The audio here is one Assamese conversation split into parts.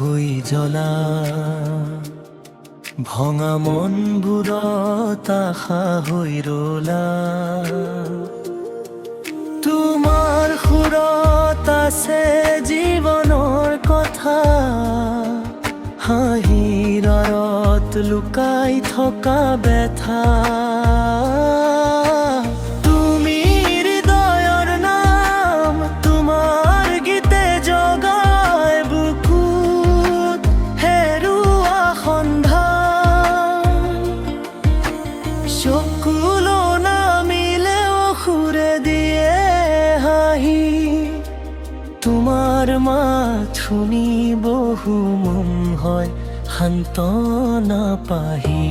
হৈ জ্বলা ভঙা মনবোৰত আশা হৈ ৰলা তোমাৰ সুৰত আছে জীৱনৰ কথা হাঁহিৰ আঁৰত লুকাই থকা ব্যথা তুমি হৃদয়ৰ নাম তোমাৰ গীতে জগাই বুকুত হেৰুৱা সন্ধ্যা চকুলো নামিলেও সুৰে দিয়ে হাঁহি তোমাৰ মাত শুনি বহু মন হয় সান্তনা পাহি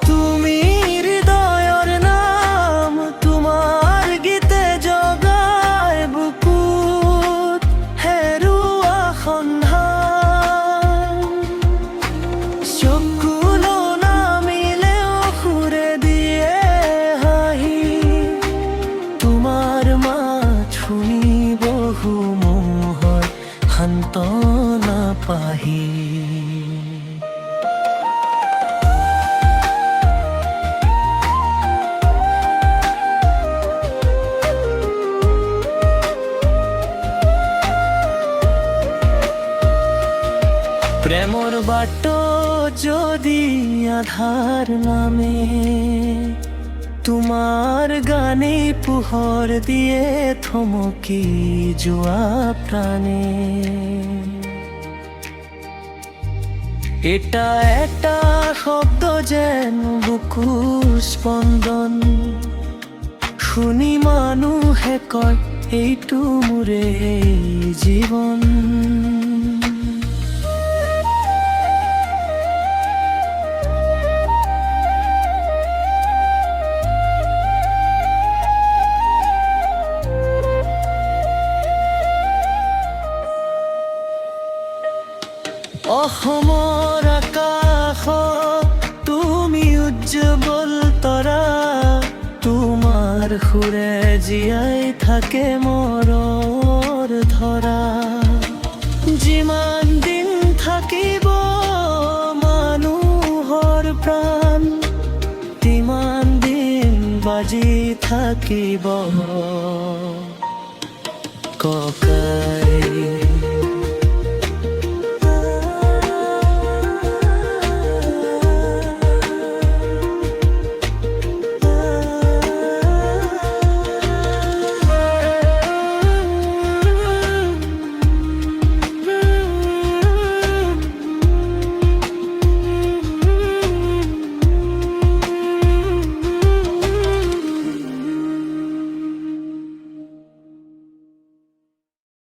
তুমি হৃদয়ৰ নাম তোমাৰ গীতে জগাই বুকুত হেৰুৱা সন্ধ্যা চকুলো নামিলেও সুৰে দিয়ে হাঁহি তোমাৰ মাত শুনি বহু মন হয় সান্তনা পাহি প্ৰেমৰ বাট যদি আধাৰ নামে তোমাৰ গানে পোহৰ দিয়ে থমকি যোৱা প্ৰাণে এটা এটা শব্দ যেন বুকুৰ স্পন্দন শুনি মানুহে কয় এইটো মোৰে জীৱন অসমৰ আকাশ তুমি উজ্জ্বল তৰা তোমাৰ সুৰে জীয়াই থাকে মৰৰ ধৰা যিমান দিন থাকিব মানুহৰ প্ৰাণ তিমান দিন বাজি থাকিব ককাই